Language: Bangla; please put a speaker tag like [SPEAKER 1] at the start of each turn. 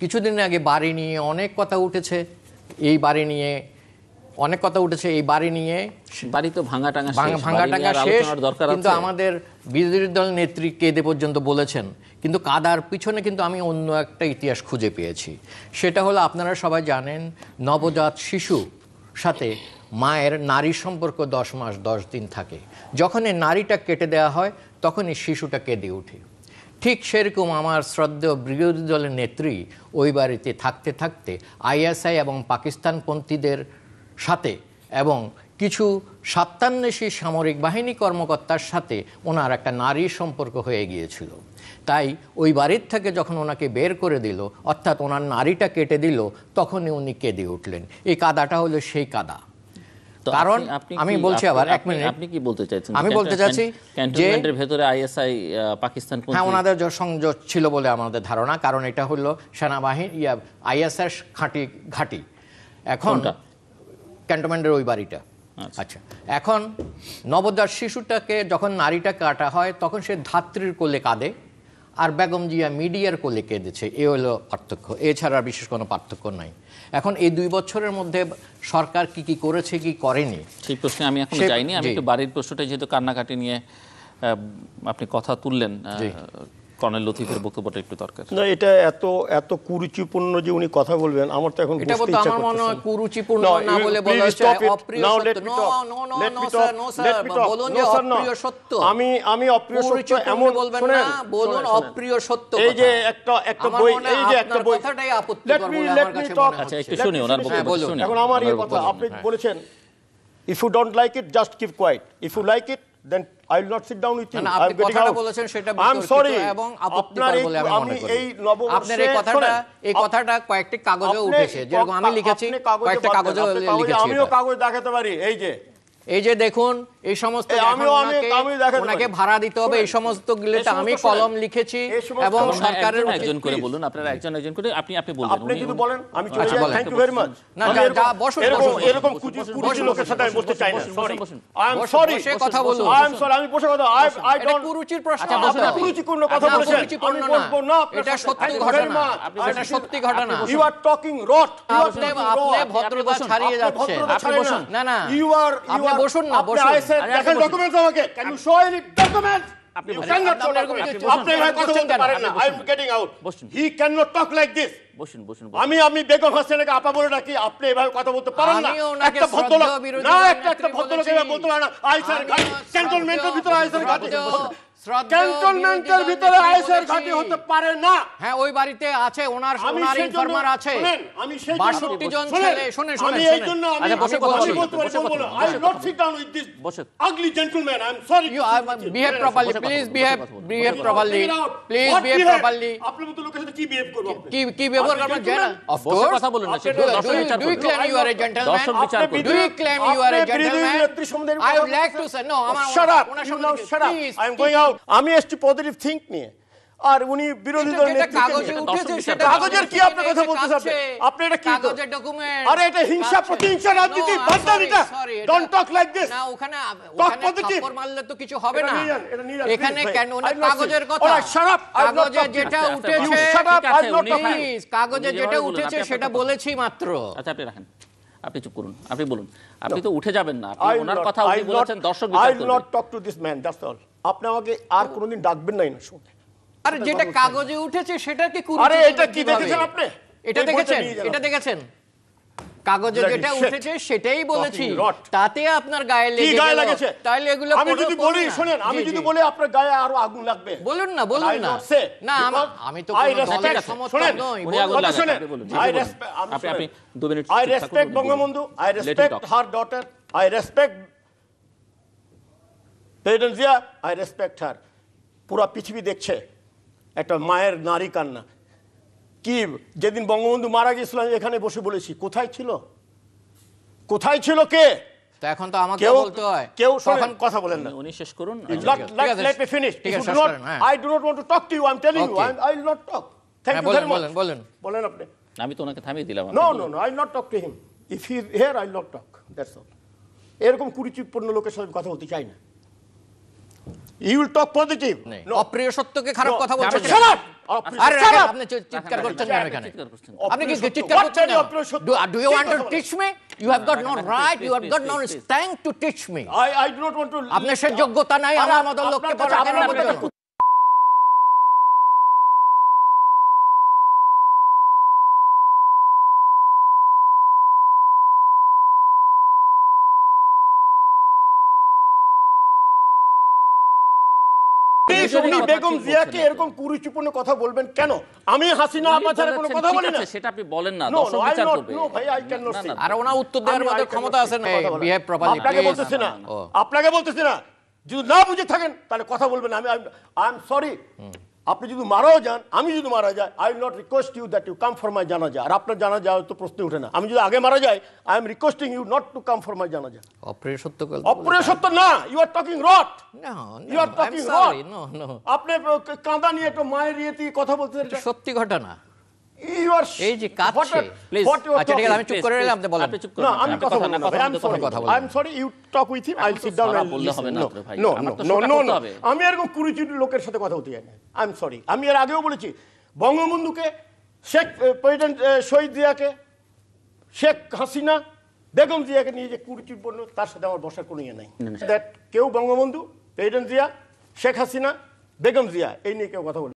[SPEAKER 1] কিছুদিন আগে বাড়ি নিয়ে অনেক কথা উঠেছে, এই বাড়ি নিয়ে অনেক কথা উঠেছে, এই বাড়ি নিয়ে
[SPEAKER 2] বাড়ি তো ভাঙা টাঙা
[SPEAKER 1] শেষ, কিন্তু আমাদের বিরোধী দল নেত্রী কেঁদে পর্যন্ত বলেছেন। কিন্তু কাদার পিছনে কিন্তু আমি অন্য একটা ইতিহাস খুঁজে পেয়েছি। সেটা হলো, আপনারা সবাই জানেন, নবজাত শিশু সাথে মায়ের নারী সম্পর্ক 10 মাস 10 দিন থাকে। যখন এই নারীটা কেটে দেওয়া হয় তখনই শিশুটা কেঁদে ওঠে। ঠিক সেরকম আমার শ্রদ্ধেয় বিরোধী দলের নেত্রী ওই বাড়িতে থাকতে থাকতে আইএসআই এবং পাকিস্তানপন্থীদের সাথে এবং কিছু স্বার্থান্বেষী সামরিক বাহিনী কর্মকর্তার সাথে ওনার একটা নারীর সম্পর্ক হয়ে গিয়েছিল। তাই ওই বাড়ির থেকে যখন ওনাকে বের করে দিল, অর্থাৎ ওনার নারীটা কেটে দিল, তখনই উনি কেঁদে উঠলেন। এই কাদাটা হলো সেই কাদা। কারণ আমি বলছি আবার, এক মিনিট,
[SPEAKER 2] আপনি কি বলতে চাইছেন?
[SPEAKER 1] আমি বলতে চাচ্ছি
[SPEAKER 2] ক্যান্টনমেন্টের ভেতরে আইএসআই পাকিস্তান,
[SPEAKER 1] হ্যাঁ, ওনাদের সংযোগ ছিল বলে আমাদের ধারণা। কারণ এটা হলো সেনাবাহিনী আইএসআই ঘাঁটি। এখন ক্যান্টনমেন্টের ওই বাড়িটা। আচ্ছা, এখন নবজাত শিশুটাকে যখন নারীটা কাটা হয় তখন সে ধাত্রীর কোলে কাঁদে, আর বেগম জিয়া মিডিয়ার কোলে কেঁদেছে। এ হলো পার্থক্য, এছাড়া বিশেষ কোনো পার্থক্য নাই। এখন এই 2 বছরের মধ্যে সরকার কি করেছে কি করেনি
[SPEAKER 2] সেই প্রশ্নে আমি এখন যাইনি। আমি একটু বাড়ির প্রশ্নটা যেহেতু কান্নাকাটি নিয়ে আপনি কথা তুললেন, কর্নেল লতিফের বক্তব্যটা একটু দরকার।
[SPEAKER 3] না, এটা এত কুরুচিপূর্ণ যে উনি কথা বলবেন, আমার তো এখন
[SPEAKER 1] এটা বলতে আমার মনে হয় কুরুচিপূর্ণ না বলে বলা হচ্ছে অপ্রিয় সত্য। নো স্যার, বলুন যে অপ্রিয় সত্য।
[SPEAKER 3] আমি অপ্রিয় সত্য এমন
[SPEAKER 1] বলবেন না, বলুন অপ্রিয় সত্য।
[SPEAKER 3] এই যে একটা বই, এই যে একটা বই,
[SPEAKER 1] কথাটাই আপত্তিকর বলে আমার কাছে মনে হয়।
[SPEAKER 2] আচ্ছা, একটু শুনি ওনার বক্তব্য শুনি।
[SPEAKER 3] এখন আমার এই কথা, আপনি বলেছেন if you don't like it just keep quiet, if you like it then I will not sit down with you.
[SPEAKER 1] আপনি কথাটা বলেছেন সেটা বিতর্কিত এবং আপত্তিকর বলে আমি মনে করি। আপনার এই কথাটা কয়েকটি কাগজে উঠেছে, যেরকম আমি লিখেছি, কয়েকটা কাগজে লিখেছি।
[SPEAKER 3] আমিও কাগজ দেখাতে পারি। এই যে দেখুন, এই সমস্ত ওনাকে ভাড়া দিতে হবে, এই সমস্ত গুলোতে আমি কলম লিখেছি এবং সরকারের
[SPEAKER 2] একজন করে বলুন, আপনারা একজন করে আপনি বলবেন।
[SPEAKER 3] আপনি যদি বলেন আমি চলে যাই। Thank you very much.
[SPEAKER 1] না, যা বসুন,
[SPEAKER 3] এরকম কুরুচি লোকের সাথে আমি বসতে চাই না। সরি, আই এম সরি,
[SPEAKER 1] বসে কথা বলুন।
[SPEAKER 3] আই এম সরি, আমি বসে কথা, আই ডোন্ট
[SPEAKER 1] কুরুচির প্রশ্ন।
[SPEAKER 3] আপনি কুরুচিপূর্ণ কথা বলেছেন, আমি বসবো না।
[SPEAKER 1] এটা সত্যি ঘটনা, এটা সত্যি ঘটনা।
[SPEAKER 3] ইউ আর টকিং রট,
[SPEAKER 1] আপনি ভদ্রতা ছাড়িয়ে যাচ্ছেন।
[SPEAKER 3] আপনি বসুন।
[SPEAKER 1] না,
[SPEAKER 3] আপনি
[SPEAKER 1] বসুন না, বসুন।
[SPEAKER 3] দেখেন ডকুমেন্টস আমাকে, can you show any documents? আপনি ভাই কথা বলতে পারেন না। I am getting out. He can not talk like this.
[SPEAKER 2] বসুন।
[SPEAKER 3] আমি বেগম হাসিনাকে আপা বলে ডাকি, আপনি এভাবে কথা বলতে পারেন না। একটা ভদ্রলোক না, একটা ভদ্রলোক এভাবে বলতে পারে না। আইসার ঘাটি, ক্যান্টনমেন্টের ভিতরে আইসার ঘাটি, ক্যান্টনমেন্টের ভিতরে আইসার ঘাটি হতে পারে না।
[SPEAKER 1] হ্যাঁ, ওই বাড়িতে আছে, ওনার ইনফরমার আছে।
[SPEAKER 3] আমি সেই
[SPEAKER 1] 62 জন ছেলে। শুনেন,
[SPEAKER 3] আমি এই জন্য আমি বলতে পারি, I will not sit down with this ugly gentleman. I am sorry.
[SPEAKER 1] You behave properly, please behave properly, please behave properly.
[SPEAKER 3] আপনার মতো লোকের সাথে কি বিহেভ করব?
[SPEAKER 1] কি ব্যবহার করবেন? অফ কোর্স কথা বলুন না। Do you claim you are a gentleman? Do you claim you are a gentleman? I would like to say no, আমার ওনার সামনে please,
[SPEAKER 3] I am going out. আমি এসছি পজিটিভ থিংক নিয়ে, আর উনি বিরোধী দলের নেত্রী।
[SPEAKER 1] কাগজে উঠেছে, সেটা
[SPEAKER 3] কাগজের কি আপনি কথা বলতেছেন? আপনি এটা কি
[SPEAKER 1] কাগজের ডকুমেন্ট?
[SPEAKER 3] আরে এটা হিংসা প্রতিহিংসা রাজনীতি, বাদদারিটা। Don't talk like this.
[SPEAKER 1] না, ওখানে থাপ্পড় মারলে তো কিছু হবে না। এখানে কেন ওনার কাগজের কথা? কাগজে যেটা উঠেছে, প্লিজ, কাগজে যেটা উঠেছে সেটা বলেছি মাত্র।
[SPEAKER 2] আচ্ছা, আপনি রাখেন, আপনি চুপ করুন, আপনি বলুন। আপনি তো উঠে যাবেন না, আপনি ওনার কথা উনি বলেছেন, দর্শক বিচার করবে।
[SPEAKER 3] I will not talk to this man, that's all. আপনি আমাকে আর কোনোদিন ডাকবেন না না শুনে।
[SPEAKER 1] আরে যেটা কাগজে উঠেছে সেটা কি কুরুচি?
[SPEAKER 3] আরে এটা কি দেখেছেন আপনি?
[SPEAKER 1] এটা দেখেছেন? কাগজে যেটা উঠেছে সেটাই বলেছি, তাতে আপনার গায়ে লেগেছে। তাহলে এগুলো
[SPEAKER 3] আমি যদি বলি, শুনেন, আমি যদি বলি আপনার গায়ে আরো আগুন লাগবে।
[SPEAKER 1] বলুন না। না, আমি তো সমর্থক নই।
[SPEAKER 2] আপনি 2 minute.
[SPEAKER 3] I respect Bangabandhu, I respect her daughter, I respect president Zia, I respect her. পুরা পৃথিবী দেখছে একটা মায়ের নারী কান্না। কি যেদিন বঙ্গবন্ধু মারা গিয়েছিল এখানে বসে বলেছি, কোথায় ছিল কে?
[SPEAKER 1] তো এখন তো আমাকে বলতে হয়।
[SPEAKER 3] কেউ শুনুন, কথা বলেন না।
[SPEAKER 2] উনি শেষ করুন।
[SPEAKER 3] Let me finish. I do not want to talk to you. I'm telling you, I will not talk. Thank you very much. বলেন আপনি।
[SPEAKER 2] আমি তো ওনাকে থামিয়ে দিলাম।
[SPEAKER 3] No, I will not talk to him. If he is here, I will not talk. That's all. এরকম কুরুচিপূর্ণ লোকের সাথে কথা বলতে চাই না। You will talk positive. No.
[SPEAKER 1] অপ্রিয় সত্যকে খারাপ কথা বলছেন
[SPEAKER 3] Shut
[SPEAKER 1] কেন?
[SPEAKER 3] up!
[SPEAKER 1] আরে
[SPEAKER 3] Shut
[SPEAKER 1] রাখেন,
[SPEAKER 3] up!
[SPEAKER 1] আপনি চিৎকার করছেন কেন এখানে?
[SPEAKER 2] চিৎকার করছেন।
[SPEAKER 1] আপনি কি
[SPEAKER 3] অপ্রিয় সত্য।
[SPEAKER 1] চিৎকার
[SPEAKER 3] What
[SPEAKER 1] করছেন
[SPEAKER 3] kind of অপ্রিয় সত্য?
[SPEAKER 1] Do you want to
[SPEAKER 3] ঠিক কথা
[SPEAKER 1] teach me? You have got no right, you have got no strength to teach me.
[SPEAKER 3] I do not want to.
[SPEAKER 1] আপনার সে যোগ্যতা নাই আমার মতো লোককে
[SPEAKER 3] আপনার কাছে
[SPEAKER 1] পড়ানোর
[SPEAKER 3] আপনার কাছে
[SPEAKER 1] জন্য।
[SPEAKER 3] আপনি বেগম জিয়াকে এরকম কুরুচিপূর্ণ কথা বলবেন কেন? আমি হাসিনা আপা ছাড়া কোনো কথা বলি না।
[SPEAKER 2] সেটা আপনি বলেন না,
[SPEAKER 3] No,
[SPEAKER 2] দর্শক
[SPEAKER 3] no, I
[SPEAKER 2] বিচার
[SPEAKER 3] not.
[SPEAKER 2] করবে।
[SPEAKER 3] No, ভাই, I cannot say.
[SPEAKER 1] আর ওনা উত্তর দেওয়ার মতো ক্ষমতা আছে না। Behave properly,
[SPEAKER 3] আপনাকে
[SPEAKER 1] please.
[SPEAKER 3] বলতেছি না,
[SPEAKER 1] ও।
[SPEAKER 3] আপনাকে বলতেছি না। যদি না বুঝে থাকেন তাহলে কথা বলবেন। I am sorry. আপনি যদি মারাও যান, আমি যদি মারা যাই, I will not request you that you come for my জানাজা। আর আপনার জানাজা তো প্রশ্ন ওঠে না। আমি যদি আগে মারা যাই, I am requesting you not to come for my জানাজা।
[SPEAKER 1] অপ্রিয় সত্য কথা।
[SPEAKER 3] অপ্রিয় সত্য না, you are talking rot.
[SPEAKER 1] No,
[SPEAKER 3] you are
[SPEAKER 1] no, I'm
[SPEAKER 3] talking
[SPEAKER 1] sorry,
[SPEAKER 3] rot.
[SPEAKER 1] no, no.
[SPEAKER 3] আপনি কাঁদা নিয়ে একটু মায়ের ইয়েতে কথা বলতেছেন।
[SPEAKER 1] এটা সত্যি ঘটনা।
[SPEAKER 3] ইউ আর
[SPEAKER 1] এই যে কাঁদছে।
[SPEAKER 2] Please.
[SPEAKER 1] আচ্ছা ঠিক আছে, আমি চুপ করে রইলাম, আপনি বলেন।
[SPEAKER 2] আপনি চুপ
[SPEAKER 3] না,
[SPEAKER 2] করুন।
[SPEAKER 3] আমি
[SPEAKER 2] আপনি
[SPEAKER 3] কথা
[SPEAKER 2] কথা
[SPEAKER 3] বলবো
[SPEAKER 2] না,
[SPEAKER 3] না।
[SPEAKER 2] কথা
[SPEAKER 3] আই এম
[SPEAKER 2] বলতে
[SPEAKER 3] সরি,
[SPEAKER 2] কথা বলবেন।
[SPEAKER 3] I am sorry, you talk with him, I sit down
[SPEAKER 2] সারা
[SPEAKER 3] এন্ড
[SPEAKER 2] বললে হবে না তো ভাই।
[SPEAKER 3] নো
[SPEAKER 2] আমার তো
[SPEAKER 3] নো
[SPEAKER 2] সেটা
[SPEAKER 3] নো
[SPEAKER 2] করতে
[SPEAKER 3] নো,
[SPEAKER 2] হবে।
[SPEAKER 3] আমি এরকম কুরুচির লোকের সাথে কথা বলতে চাই না। I am sorry. আমি এর আগেও বলেছি, বঙ্গবন্ধুকে, শেখ প্রেসিডেন্ট শহীদ জিয়াকে, শেখ হাসিনা, বেগম জিয়াকে নিয়ে যে কুরুচিপূর্ণ, তার সাথে আমার বসার কোনো ইয়ে নাই। দ্যাট কেউ বঙ্গবন্ধু, প্রেসিডেন্ট জিয়া, শেখ হাসিনা, বেগম জিয়া এই নিয়ে কেউ কথা বলে